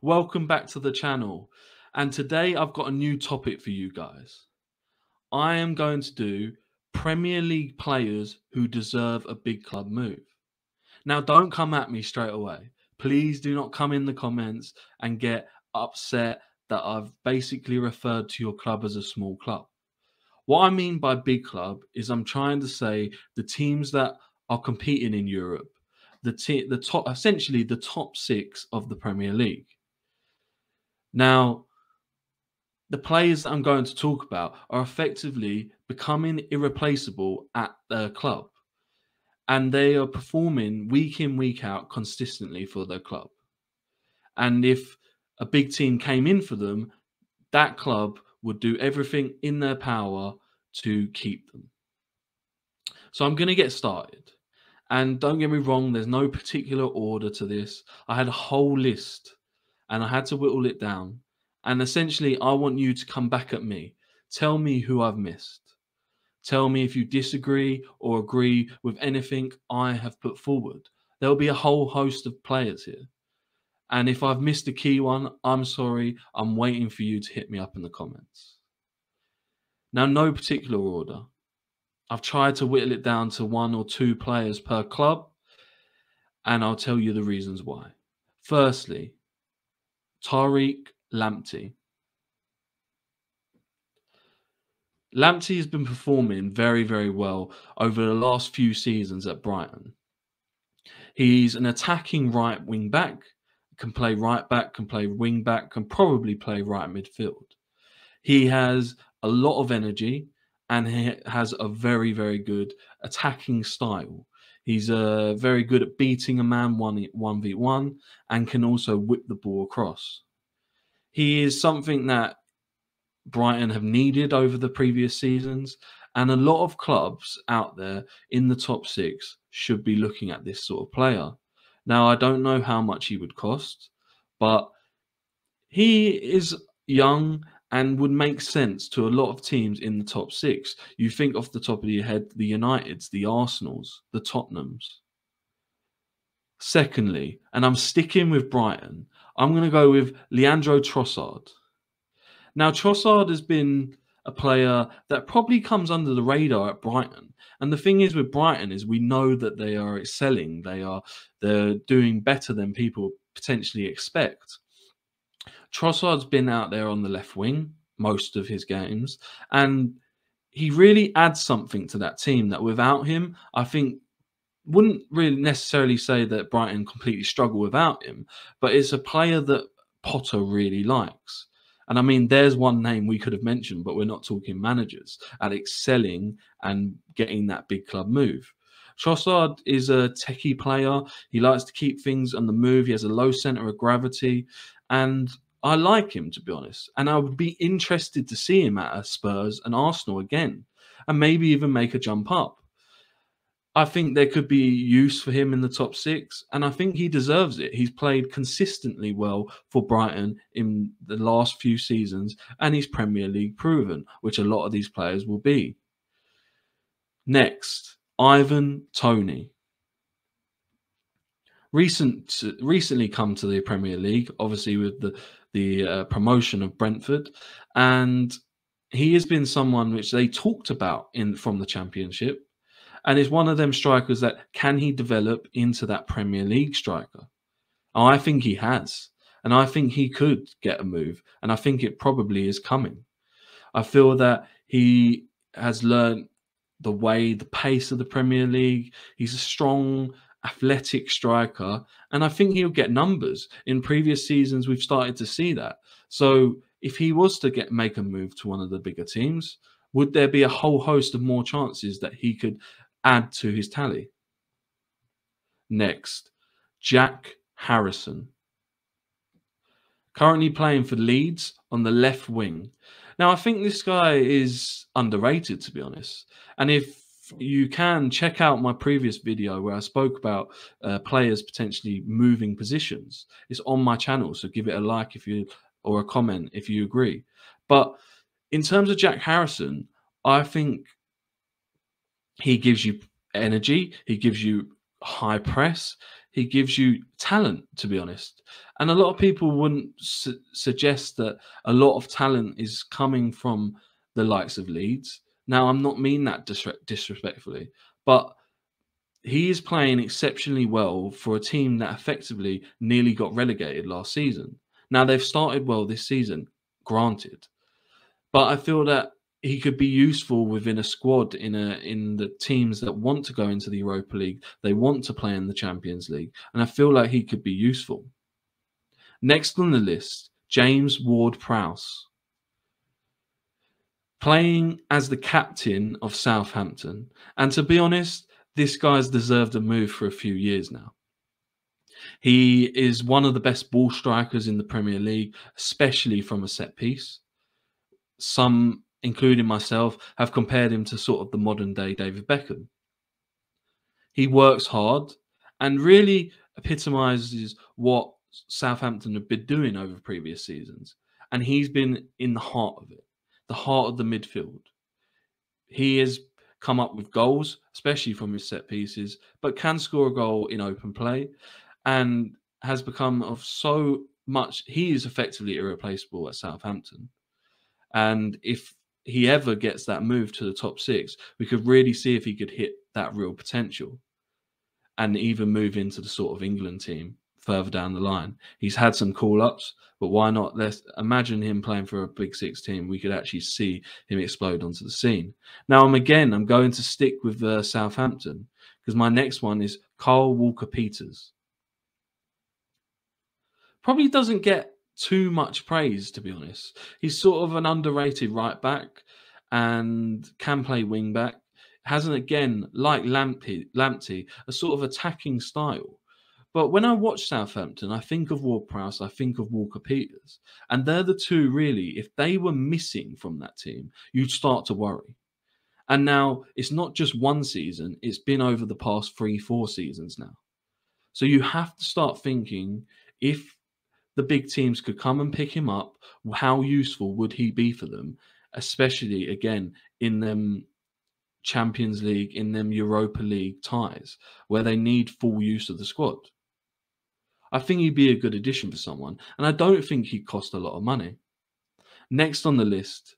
Welcome back to the channel. And today I've got a new topic for you guys. I am going to do Premier League players who deserve a big club move. Now, don't come at me straight away. Please do not come in the comments and get upset that I've basically referred to your club as a small club. What I mean by big club is I'm trying to say the teams that are competing in Europe, essentially the top 6 of the Premier League. Now, the players that I'm going to talk about are effectively becoming irreplaceable at their club, and they are performing week in, week out consistently for their club. And if a big team came in for them, that club would do everything in their power to keep them. So I'm going to get started. And don't get me wrong, there's no particular order to this. I had a whole list and I had to whittle it down. And essentially, I want you to come back at me. Tell me who I've missed. Tell me if you disagree or agree with anything I have put forward. There'll be a whole host of players here. And if I've missed a key one, I'm sorry. I'm waiting for you to hit me up in the comments. Now, no particular order. I've tried to whittle it down to 1 or 2 players per club, and I'll tell you the reasons why. Firstly, Lamptey. Lamptey has been performing very, very well over the last few seasons at Brighton. He's an attacking right wing back, can play right back, can play wing back, can probably play right midfield. He has a lot of energy and he has a very, very good attacking style. He's very good at beating a man 1v1 and can also whip the ball across. He is something that Brighton have needed over the previous seasons, and a lot of clubs out there in the top 6 should be looking at this sort of player. Now, I don't know how much he would cost, but he is young and would make sense to a lot of teams in the top 6. You think off the top of your head, the Uniteds, the Arsenals, the Tottenhams. Secondly, and I'm sticking with Brighton, I'm going to go with Leandro Trossard. Now, Trossard has been a player that probably comes under the radar at Brighton. And the thing is with Brighton is we know that they are excelling. They're doing better than people potentially expect. Trossard's been out there on the left wing most of his games, and he really adds something to that team that without him, I think, wouldn't really necessarily say that Brighton completely struggle without him, but it's a player that Potter really likes. And I mean, there's one name we could have mentioned, but we're not talking managers, at excelling and getting that big club move. Trossard is a techie player. He likes to keep things on the move. He has a low centre of gravity, and I like him, to be honest. And I would be interested to see him at Spurs and Arsenal again, and maybe even make a jump up. I think there could be use for him in the top 6, and I think he deserves it. He's played consistently well for Brighton in the last few seasons, and he's Premier League proven, which a lot of these players will be. Next, Toney. Recently come to the Premier League, obviously with the promotion of Brentford, and he has been someone which they talked about from the Championship. And is one of them strikers that can he develop into that Premier League striker? Oh, I think he has. And I think he could get a move. And I think it probably is coming. I feel that he has learned the pace of the Premier League. He's a strong, athletic striker. And I think he'll get numbers. In previous seasons, we've started to see that. So if he was to make a move to one of the bigger teams, would there be a whole host of more chances that he could add to his tally? Next, Jack Harrison. Currently playing for Leeds on the left wing. Now, I think this guy is underrated, to be honest. And if you can, check out my previous video where I spoke about players potentially moving positions. It's on my channel, so give it a like or a comment if you agree. But in terms of Jack Harrison, I think he gives you energy. He gives you high press. He gives you talent, to be honest. And a lot of people wouldn't suggest that a lot of talent is coming from the likes of Leeds. Now, I'm not mean that disrespectfully, but he is playing exceptionally well for a team that effectively nearly got relegated last season. Now, they've started well this season, granted, but I feel that he could be useful within a squad in the teams that want to go into the Europa League. They want to play in the Champions League, and I feel like he could be useful. Next on the list, James Ward-Prowse. Playing as the captain of Southampton, and to be honest, this guy's deserved a move for a few years now. He is one of the best ball strikers in the Premier League, especially from a set piece. Some, including myself, have compared him to sort of the modern day David Beckham. He works hard and really epitomizes what Southampton have been doing over previous seasons. And he's been in the heart of it, the heart of the midfield. He has come up with goals, especially from his set pieces, but can score a goal in open play and has become of so much. He is effectively irreplaceable at Southampton. And if he ever gets that move to the top six, we could really see if he could hit that real potential and even move into the sort of England team further down the line. He's had some call-ups, but why not? Let's imagine him playing for a Big Six team. We could actually see him explode onto the scene. Now, I'm going to stick with Southampton because my next one is Kyle Walker-Peters. Probably doesn't get too much praise, to be honest. He's sort of an underrated right back and can play wing back. Hasn't, again, like Lamptey, a sort of attacking style. But when I watch Southampton, I think of Ward-Prowse, I think of Walker-Peters. And they're the two, really, if they were missing from that team, you'd start to worry. And now, it's not just one season, it's been over the past 3-4 seasons now. So you have to start thinking, if the big teams could come and pick him up, how useful would he be for them? Especially, again, in them Champions League, in them Europa League ties, where they need full use of the squad. I think he'd be a good addition for someone, and I don't think he'd cost a lot of money. Next on the list,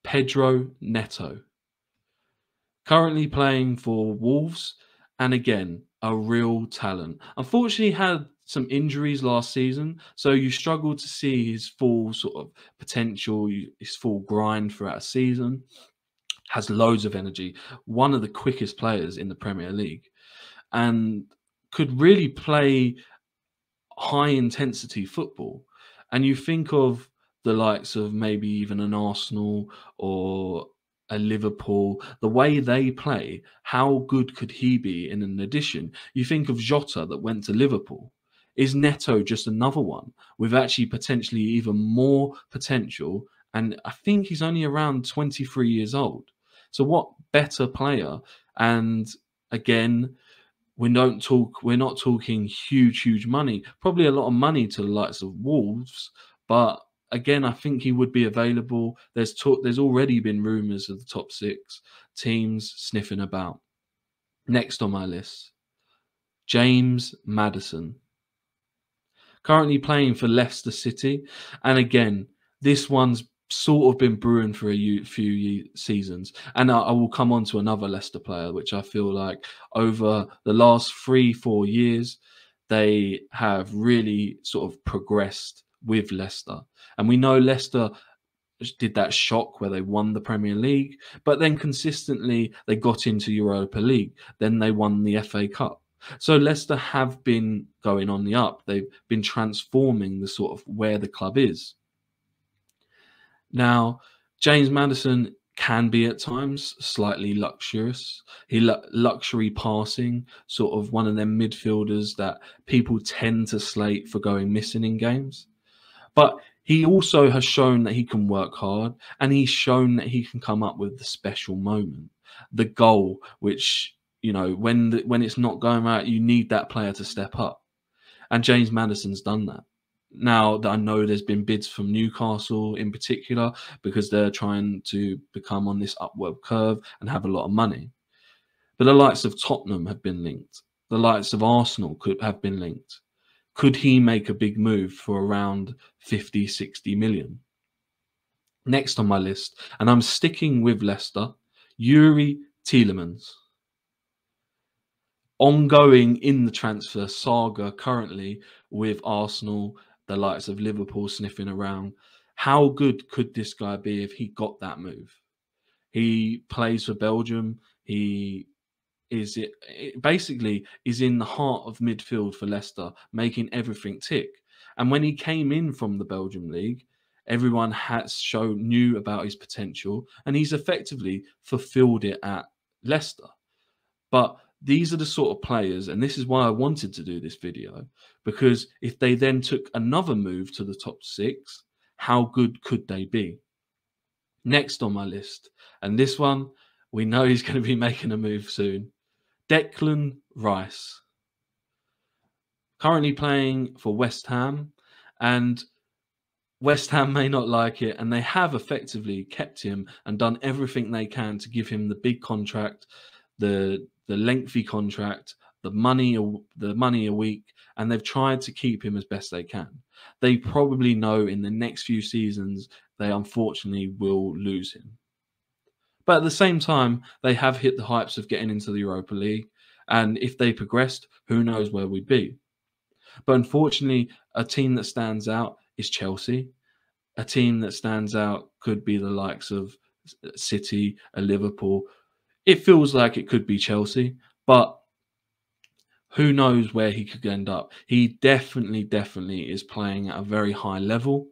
Pedro Neto. Currently playing for Wolves, and again, a real talent. Unfortunately, had some injuries last season, so you struggle to see his full sort of potential, his full grind throughout a season. Has loads of energy, one of the quickest players in the Premier League, and could really play high intensity football. And you think of the likes of maybe even an Arsenal or a Liverpool, the way they play, how good could he be in an addition? You think of Jota that went to Liverpool. Is Neto just another one with actually potentially even more potential? And I think he's only around 23 years old. So what better player? And again, we're not talking huge money. Probably a lot of money to the likes of Wolves, but again, I think he would be available. There's already been rumours of the top six teams sniffing about. Next on my list, James Maddison. Currently playing for Leicester City. And again, this one's sort of been brewing for a few seasons. And I will come on to another Leicester player, which I feel like over the last 3-4 years, they have really sort of progressed with Leicester. And we know Leicester did that shock where they won the Premier League, but then consistently they got into Europa League. Then they won the FA Cup. So Leicester have been going on the up. They've been transforming the sort of where the club is. Now, James Maddison can be at times slightly luxurious. Luxury passing, sort of one of them midfielders that people tend to slate for going missing in games. But he also has shown that he can work hard, and he's shown that he can come up with the special moment, the goal, which, you know, when it's not going right, you need that player to step up. And James Maddison's done that. Now, I know there's been bids from Newcastle in particular because they're trying to become on this upward curve and have a lot of money. But the likes of Tottenham have been linked. The likes of Arsenal could have been linked. Could he make a big move for around 50, 60 million? Next on my list, and I'm sticking with Leicester, Yuri Tielemens. Ongoing in the transfer saga currently with Arsenal, the likes of Liverpool sniffing around. How good could this guy be if he got that move? He plays for Belgium. He basically is in the heart of midfield for Leicester, making everything tick. And when he came in from the Belgium league, everyone knew about his potential, and he's effectively fulfilled it at Leicester. But these are the sort of players, and this is why I wanted to do this video, because if they then took another move to the top 6, how good could they be? Next on my list, and this one, we know he's going to be making a move soon. Declan Rice, currently playing for West Ham, and West Ham may not like it, and they have effectively kept him and done everything they can to give him the big contract, the lengthy contract, the money a week, and they've tried to keep him as best they can. They probably know in the next few seasons they unfortunately will lose him. But at the same time, they have hit the heights of getting into the Europa League. And if they progressed, who knows where we'd be. But unfortunately, a team that stands out is Chelsea. A team that stands out could be the likes of City, Liverpool. It feels like it could be Chelsea, but who knows where he could end up. He definitely is playing at a very high level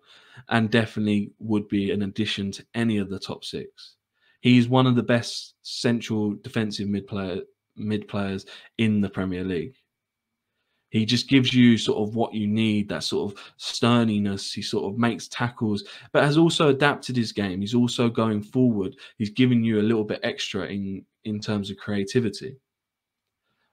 and definitely would be an addition to any of the top 6. He's one of the best central defensive mid players in the Premier League. He just gives you sort of what you need, that sort of sterniness. He sort of makes tackles, but has also adapted his game. He's also going forward. He's giving you a little bit extra in terms of creativity.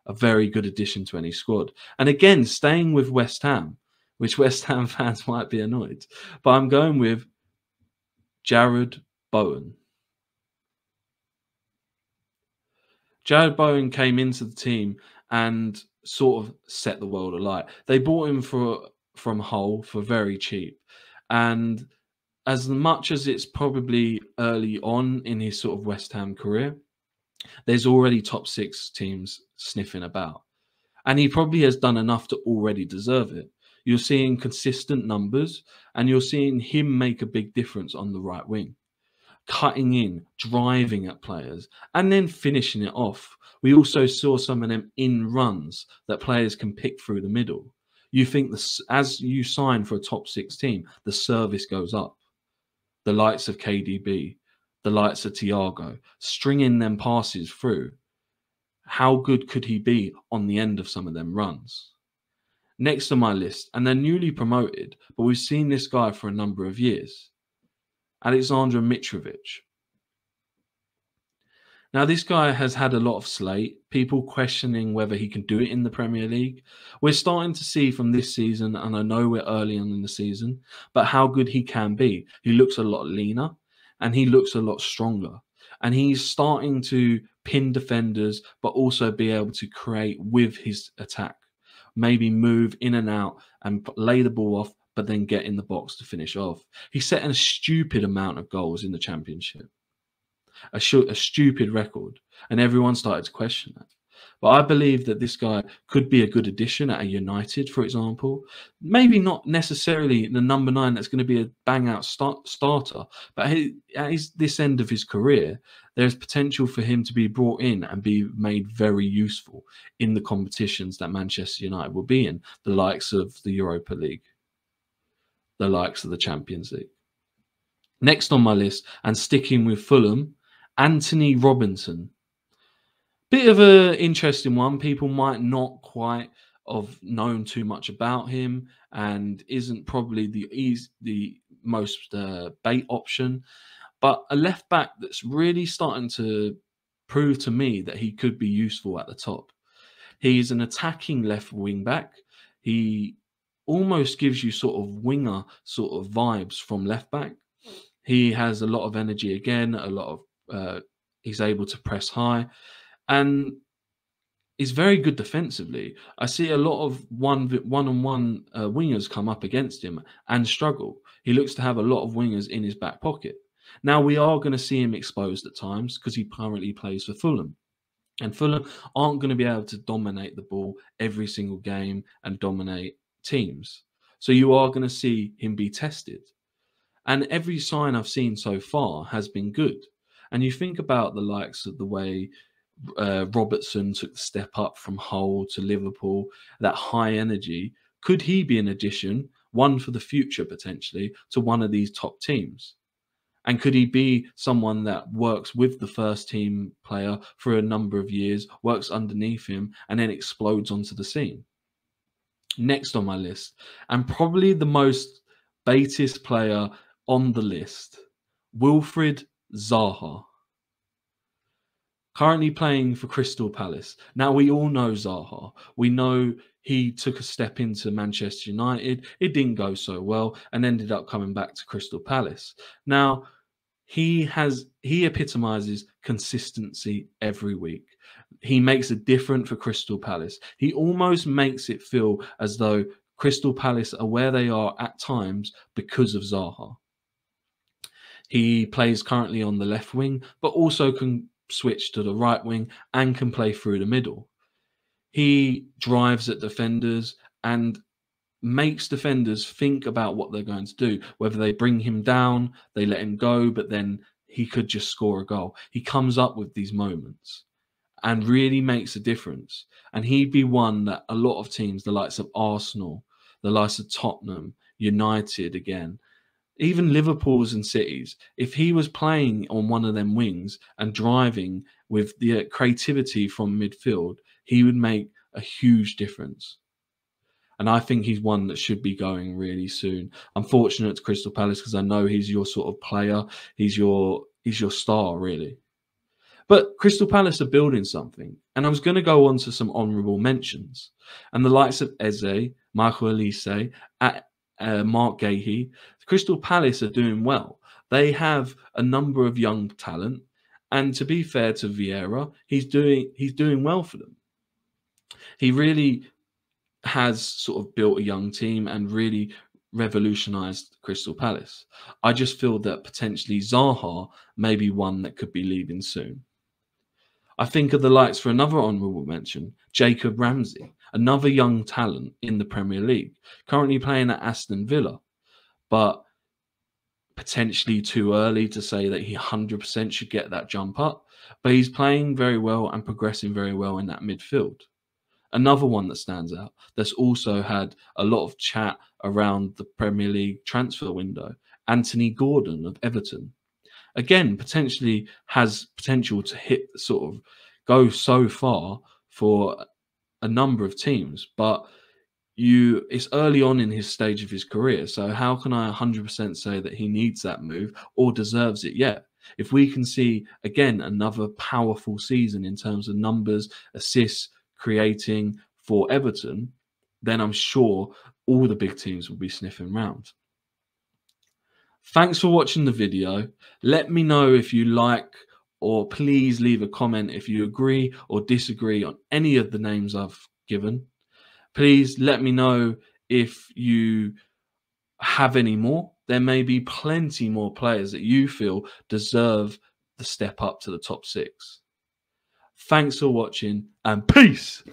A very good addition to any squad. And again, staying with West Ham, which West Ham fans might be annoyed, but I'm going with Jarrod Bowen. Jarrod Bowen came into the team and sort of set the world alight. They bought him from Hull for very cheap. And as much as it's probably early on in his sort of West Ham career, there's already top 6 teams sniffing about. And he probably has done enough to already deserve it. You're seeing consistent numbers, and you're seeing him make a big difference on the right wing. Cutting in, driving at players, and then finishing it off. We also saw some of them in runs that players can pick through the middle. You think as you sign for a top 6 team, the service goes up. The likes of KDB, the likes of Thiago, stringing them passes through. How good could he be on the end of some of them runs? Next on my list, and they're newly promoted, but we've seen this guy for a number of years. Alexander Mitrovic. Now, this guy has had a lot of slate, people questioning whether he can do it in the Premier League. We're starting to see from this season, and I know we're early on in the season, but how good he can be. He looks a lot leaner, and he looks a lot stronger. And he's starting to pin defenders, but also be able to create with his attack. Maybe move in and out and lay the ball off, but then get in the box to finish off. He set a stupid amount of goals in the Championship. A stupid record. And everyone started to question that. But I believe that this guy could be a good addition at a United, for example. Maybe not necessarily the number 9 that's going to be a bang-out starter. But at this end of his career, there's potential for him to be brought in and be made very useful in the competitions that Manchester United will be in. The likes of the Europa League. The likes of the Champions League. Next on my list, and sticking with Fulham, Anthony Robinson. Bit of an interesting one. People might not quite have known too much about him, and isn't probably the most bait option. But a left back that's really starting to prove to me that he could be useful at the top. He's an attacking left wing back. He almost gives you sort of winger sort of vibes from left back. He has a lot of energy again, a lot of he's able to press high, and is very good defensively. I see a lot of one-on-one wingers come up against him and struggle. He looks to have a lot of wingers in his back pocket. Now, we are going to see him exposed at times because he currently plays for Fulham. And Fulham aren't going to be able to dominate the ball every single game and dominate teams. So you are going to see him be tested. And every sign I've seen so far has been good. And you think about the likes of the way Robertson took the step up from Hull to Liverpool, that high energy. Could he be an addition, one for the future potentially, to one of these top teams? And could he be someone that works with the first team player for a number of years, works underneath him, and then explodes onto the scene? Next on my list, and probably the most baitest player on the list, Wilfried Zaha. Currently playing for Crystal Palace. Now, we all know Zaha. We know he took a step into Manchester United. It didn't go so well and ended up coming back to Crystal Palace. Now, he epitomizes consistency every week. He makes a difference for Crystal Palace. He almost makes it feel as though Crystal Palace are where they are at times because of Zaha. He plays currently on the left wing, but also can switch to the right wing and can play through the middle. He drives at defenders and makes defenders think about what they're going to do, whether they bring him down, they let him go, but then he could just score a goal. He comes up with these moments and really makes a difference. And he'd be one that a lot of teams, the likes of Arsenal, the likes of Tottenham, United again, even Liverpool's and Cities, if he was playing on one of them wings and driving with the creativity from midfield, he would make a huge difference. And I think he's one that should be going really soon. I'm fortunate to Crystal Palace because I know he's your sort of player. He's your star, really. But Crystal Palace are building something. And I was going to go on to some honourable mentions. And the likes of Eze, Michael Elise, Mark Gahey, Crystal Palace are doing well. They have a number of young talent. And to be fair to Vieira, he's doing well for them. He really has sort of built a young team and really revolutionised Crystal Palace. I just feel that potentially Zaha may be one that could be leaving soon. I think of the likes for another honourable mention, Jacob Ramsey, another young talent in the Premier League, currently playing at Aston Villa, but potentially too early to say that he 100% should get that jump up, but he's playing very well and progressing very well in that midfield. Another one that stands out that's also had a lot of chat around the Premier League transfer window, Anthony Gordon of Everton. Again, potentially has potential to sort of go so far for a number of teams, but it's early on in his stage of his career. So how can I 100% say that he needs that move or deserves it yet? If we can see, again, another powerful season in terms of numbers, assists, creating for Everton, then I'm sure all the big teams will be sniffing round. Thanks for watching the video. Let me know if you like, or please leave a comment if you agree or disagree on any of the names I've given. Please let me know if you have any more. There may be plenty more players that you feel deserve the step up to the top 6. Thanks for watching and peace.